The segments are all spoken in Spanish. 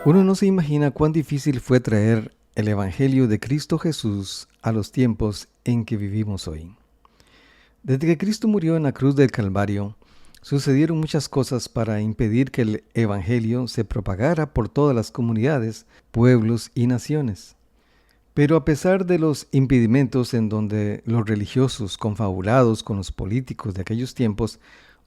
Uno no se imagina cuán difícil fue traer el Evangelio de Cristo Jesús a los tiempos en que vivimos hoy. Desde que Cristo murió en la cruz del Calvario, sucedieron muchas cosas para impedir que el Evangelio se propagara por todas las comunidades, pueblos y naciones. Pero a pesar de los impedimentos en donde los religiosos, confabulados con los políticos de aquellos tiempos,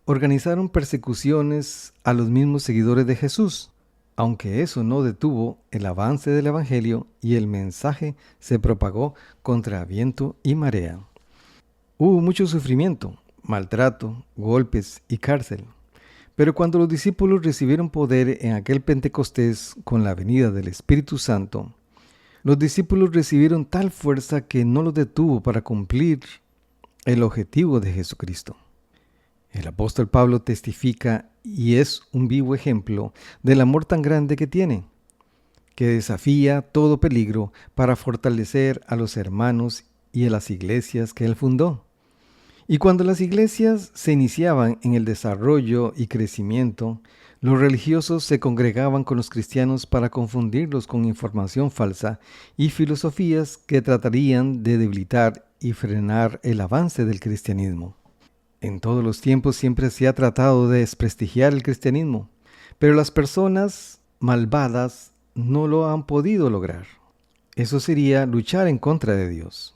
organizaron persecuciones a los mismos seguidores de Jesús, aunque eso no detuvo el avance del Evangelio y el mensaje se propagó contra viento y marea. Hubo mucho sufrimiento, maltrato, golpes y cárcel. Pero cuando los discípulos recibieron poder en aquel Pentecostés con la venida del Espíritu Santo, los discípulos recibieron tal fuerza que no los detuvo para cumplir el objetivo de Jesucristo. El apóstol Pablo testifica y es un vivo ejemplo del amor tan grande que tiene, que desafía todo peligro para fortalecer a los hermanos y a las iglesias que él fundó. Y cuando las iglesias se iniciaban en el desarrollo y crecimiento, los religiosos se congregaban con los cristianos para confundirlos con información falsa y filosofías que tratarían de debilitar y frenar el avance del cristianismo. En todos los tiempos siempre se ha tratado de desprestigiar el cristianismo, pero las personas malvadas no lo han podido lograr. Eso sería luchar en contra de Dios.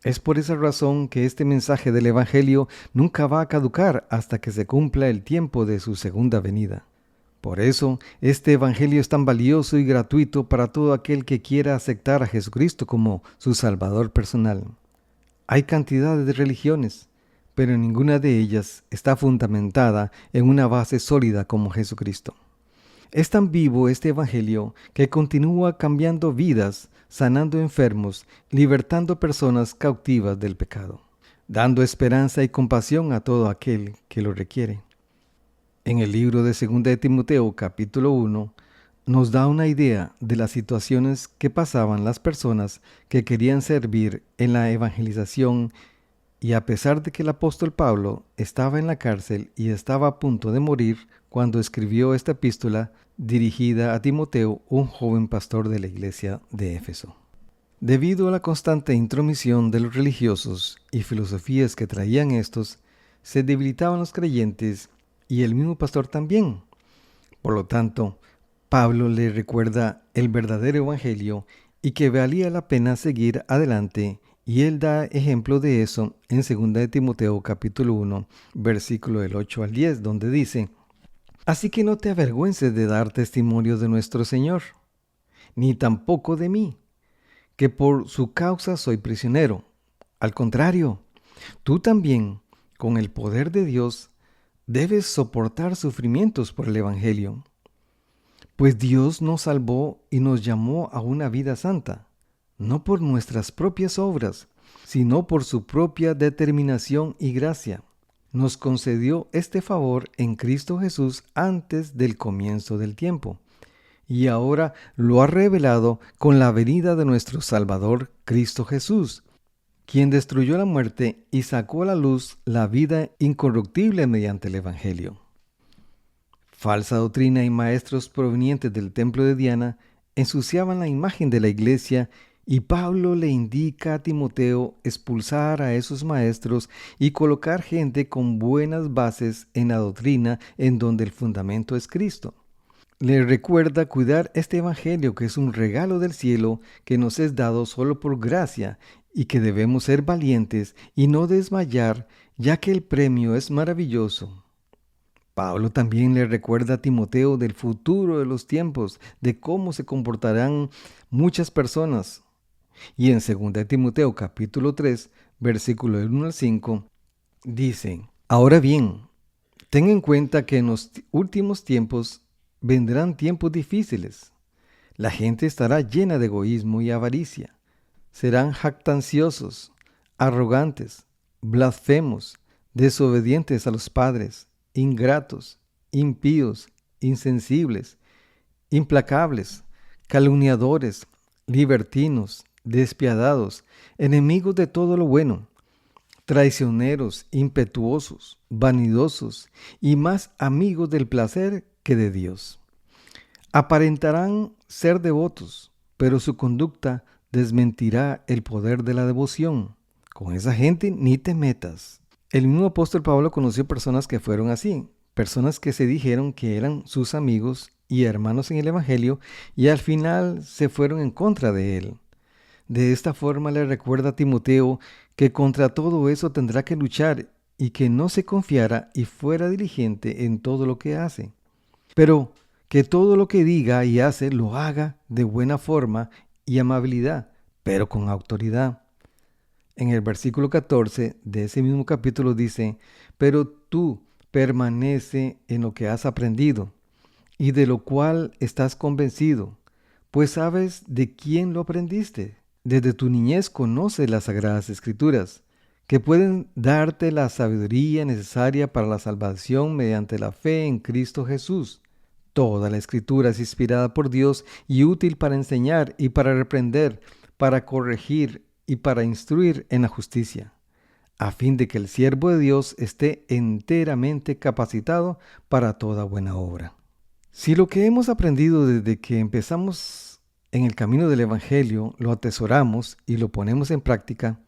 Es por esa razón que este mensaje del Evangelio nunca va a caducar hasta que se cumpla el tiempo de su segunda venida. Por eso, este Evangelio es tan valioso y gratuito para todo aquel que quiera aceptar a Jesucristo como su Salvador personal. Hay cantidades de religiones, pero ninguna de ellas está fundamentada en una base sólida como Jesucristo. Es tan vivo este Evangelio que continúa cambiando vidas, sanando enfermos, libertando personas cautivas del pecado, dando esperanza y compasión a todo aquel que lo requiere. En el libro de 2 de Timoteo, capítulo 1, nos da una idea de las situaciones que pasaban las personas que querían servir en la evangelización. Y a pesar de que el apóstol Pablo estaba en la cárcel y estaba a punto de morir cuando escribió esta epístola dirigida a Timoteo, un joven pastor de la iglesia de Éfeso. Debido a la constante intromisión de los religiosos y filosofías que traían estos, se debilitaban los creyentes y el mismo pastor también. Por lo tanto, Pablo le recuerda el verdadero evangelio y que valía la pena seguir adelante. Y él da ejemplo de eso en 2 de Timoteo capítulo 1, versículo del 8 al 10, donde dice: Así que no te avergüences de dar testimonio de nuestro Señor, ni tampoco de mí, que por su causa soy prisionero. Al contrario, tú también, con el poder de Dios, debes soportar sufrimientos por el Evangelio. Pues Dios nos salvó y nos llamó a una vida santa, no por nuestras propias obras, sino por su propia determinación y gracia. Nos concedió este favor en Cristo Jesús antes del comienzo del tiempo, y ahora lo ha revelado con la venida de nuestro Salvador Cristo Jesús, quien destruyó la muerte y sacó a la luz la vida incorruptible mediante el Evangelio. Falsa doctrina y maestros provenientes del templo de Diana ensuciaban la imagen de la iglesia. Y Pablo le indica a Timoteo expulsar a esos maestros y colocar gente con buenas bases en la doctrina en donde el fundamento es Cristo. Le recuerda cuidar este evangelio que es un regalo del cielo que nos es dado solo por gracia y que debemos ser valientes y no desmayar, ya que el premio es maravilloso. Pablo también le recuerda a Timoteo del futuro de los tiempos, de cómo se comportarán muchas personas. Y en 2 de Timoteo capítulo 3, versículo del 1 al 5, dice: Ahora bien, ten en cuenta que en los últimos tiempos vendrán tiempos difíciles. La gente estará llena de egoísmo y avaricia. Serán jactanciosos, arrogantes, blasfemos, desobedientes a los padres, ingratos, impíos, insensibles, implacables, calumniadores, libertinos, despiadados, enemigos de todo lo bueno, traicioneros, impetuosos, vanidosos y más amigos del placer que de Dios, Aparentarán ser devotos, pero su conducta desmentirá el poder de la devoción. Con esa gente ni te metas. El mismo apóstol Pablo conoció personas que fueron así, personas que se dijeron que eran sus amigos y hermanos en el Evangelio y al final se fueron en contra de él. De esta forma le recuerda a Timoteo que contra todo eso tendrá que luchar y que no se confiara y fuera diligente en todo lo que hace. Pero que todo lo que diga y hace lo haga de buena forma y amabilidad, pero con autoridad. En el versículo 14 de ese mismo capítulo dice, pero tú permanece en lo que has aprendido y de lo cual estás convencido, pues sabes de quién lo aprendiste. Desde tu niñez conoces las sagradas escrituras, que pueden darte la sabiduría necesaria para la salvación mediante la fe en Cristo Jesús. Toda la escritura es inspirada por Dios y útil para enseñar y para reprender, para corregir y para instruir en la justicia, a fin de que el siervo de Dios esté enteramente capacitado para toda buena obra. Si lo que hemos aprendido desde que empezamos en el camino del Evangelio lo atesoramos y lo ponemos en práctica,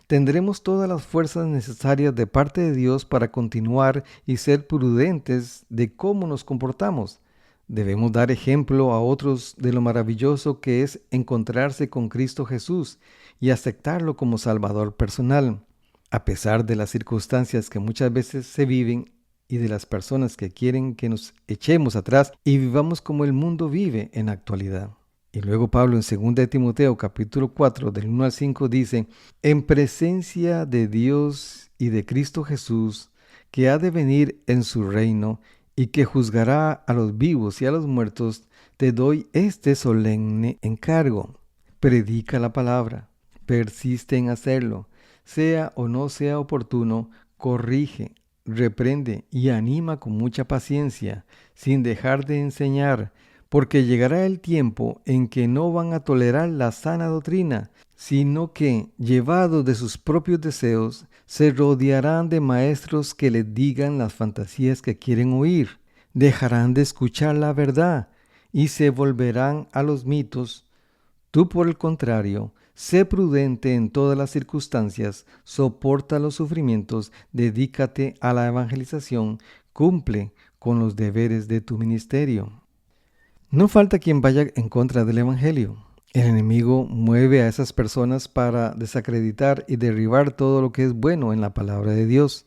tendremos todas las fuerzas necesarias de parte de Dios para continuar y ser prudentes de cómo nos comportamos. Debemos dar ejemplo a otros de lo maravilloso que es encontrarse con Cristo Jesús y aceptarlo como Salvador personal, a pesar de las circunstancias que muchas veces se viven y de las personas que quieren que nos echemos atrás y vivamos como el mundo vive en la actualidad. Y luego Pablo en 2 de Timoteo capítulo 4 del 1 al 5 dice, en presencia de Dios y de Cristo Jesús, que ha de venir en su reino y que juzgará a los vivos y a los muertos, te doy este solemne encargo. Predica la palabra, persiste en hacerlo, sea o no sea oportuno, corrige, reprende y anima con mucha paciencia, sin dejar de enseñar, porque llegará el tiempo en que no van a tolerar la sana doctrina, sino que, llevados de sus propios deseos, se rodearán de maestros que les digan las fantasías que quieren oír, dejarán de escuchar la verdad y se volverán a los mitos. Tú, por el contrario, sé prudente en todas las circunstancias, soporta los sufrimientos, dedícate a la evangelización, cumple con los deberes de tu ministerio. No falta quien vaya en contra del Evangelio. El enemigo mueve a esas personas para desacreditar y derribar todo lo que es bueno en la palabra de Dios.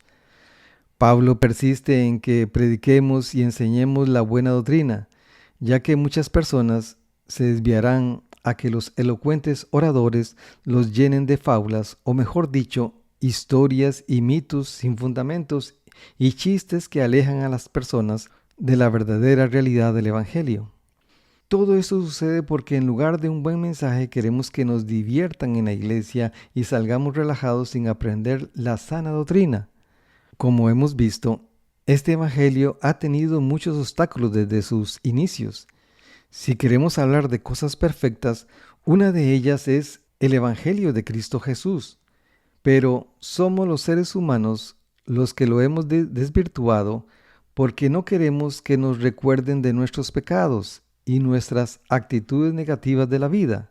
Pablo persiste en que prediquemos y enseñemos la buena doctrina, ya que muchas personas se desviarán a que los elocuentes oradores los llenen de fábulas, o mejor dicho, historias y mitos sin fundamentos y chistes que alejan a las personas de la verdadera realidad del Evangelio. Todo eso sucede porque en lugar de un buen mensaje queremos que nos diviertan en la iglesia y salgamos relajados sin aprender la sana doctrina. Como hemos visto, este evangelio ha tenido muchos obstáculos desde sus inicios. Si queremos hablar de cosas perfectas, una de ellas es el evangelio de Cristo Jesús. Pero somos los seres humanos los que lo hemos desvirtuado porque no queremos que nos recuerden de nuestros pecados y nuestras actitudes negativas de la vida,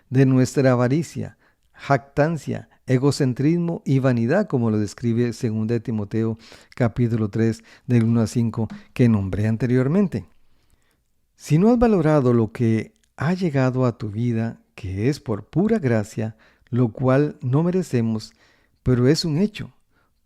de nuestra avaricia, jactancia, egocentrismo y vanidad, como lo describe 2 de Timoteo capítulo 3 del 1 a 5 que nombré anteriormente. Si no has valorado lo que ha llegado a tu vida, que es por pura gracia, lo cual no merecemos, pero es un hecho,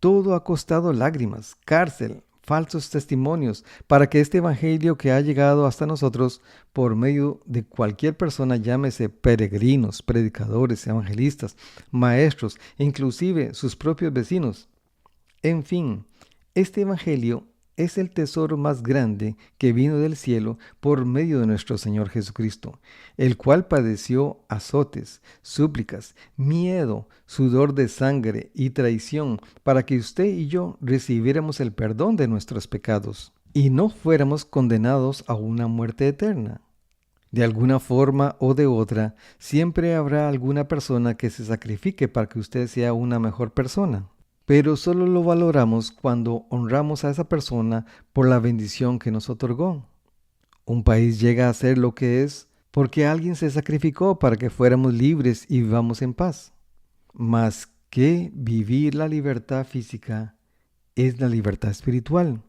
todo ha costado lágrimas, cárcel, falsos testimonios, para que este evangelio que ha llegado hasta nosotros por medio de cualquier persona, llámese peregrinos, predicadores, evangelistas, maestros, e inclusive sus propios vecinos. En fin, este evangelio es el tesoro más grande que vino del cielo por medio de nuestro Señor Jesucristo, el cual padeció azotes, súplicas, miedo, sudor de sangre y traición para que usted y yo recibiéramos el perdón de nuestros pecados y no fuéramos condenados a una muerte eterna. De alguna forma o de otra, siempre habrá alguna persona que se sacrifique para que usted sea una mejor persona. Pero solo lo valoramos cuando honramos a esa persona por la bendición que nos otorgó. Un país llega a ser lo que es porque alguien se sacrificó para que fuéramos libres y vivamos en paz. Más que vivir la libertad física es la libertad espiritual.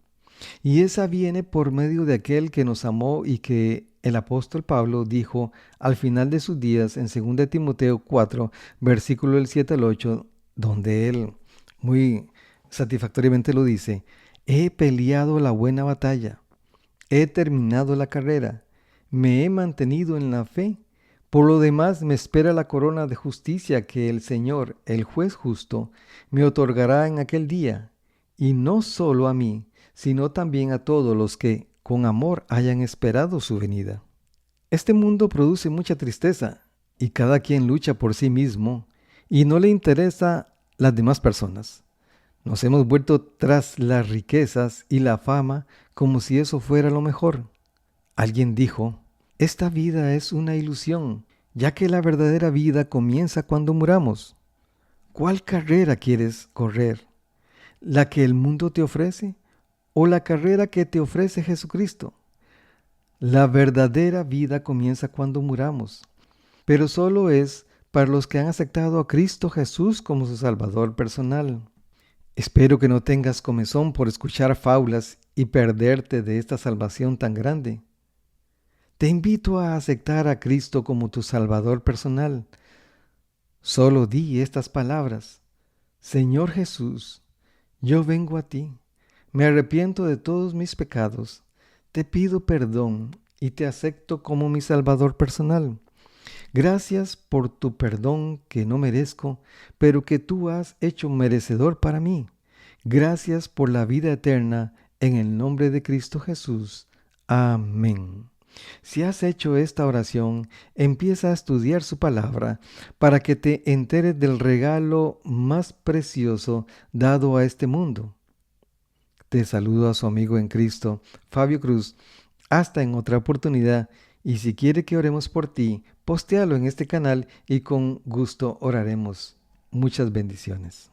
Y esa viene por medio de aquel que nos amó y que el apóstol Pablo dijo al final de sus días en 2 Timoteo 4, versículo del 7 al 8, donde él muy satisfactoriamente lo dice: he peleado la buena batalla, he terminado la carrera, me he mantenido en la fe. Por lo demás me espera la corona de justicia que el Señor, el juez justo, me otorgará en aquel día, y no solo a mí, sino también a todos los que con amor hayan esperado su venida. Este mundo produce mucha tristeza, y cada quien lucha por sí mismo, y no le interesa las demás personas. Nos hemos vuelto tras las riquezas y la fama como si eso fuera lo mejor. Alguien dijo: esta vida es una ilusión, ya que la verdadera vida comienza cuando muramos. ¿Cuál carrera quieres correr? ¿La que el mundo te ofrece o la carrera que te ofrece Jesucristo? La verdadera vida comienza cuando muramos, pero solo es para los que han aceptado a Cristo Jesús como su Salvador personal. Espero que no tengas comezón por escuchar fábulas y perderte de esta salvación tan grande. Te invito a aceptar a Cristo como tu Salvador personal. Solo di estas palabras: Señor Jesús, yo vengo a ti, me arrepiento de todos mis pecados, te pido perdón y te acepto como mi Salvador personal. Gracias por tu perdón que no merezco, pero que tú has hecho merecedor para mí. Gracias por la vida eterna, en el nombre de Cristo Jesús. Amén. Si has hecho esta oración, empieza a estudiar su palabra para que te enteres del regalo más precioso dado a este mundo. Te saludo a su amigo en Cristo, Fabio Cruz. Hasta en otra oportunidad. Y si quiere que oremos por ti, postéalo en este canal y con gusto oraremos. Muchas bendiciones.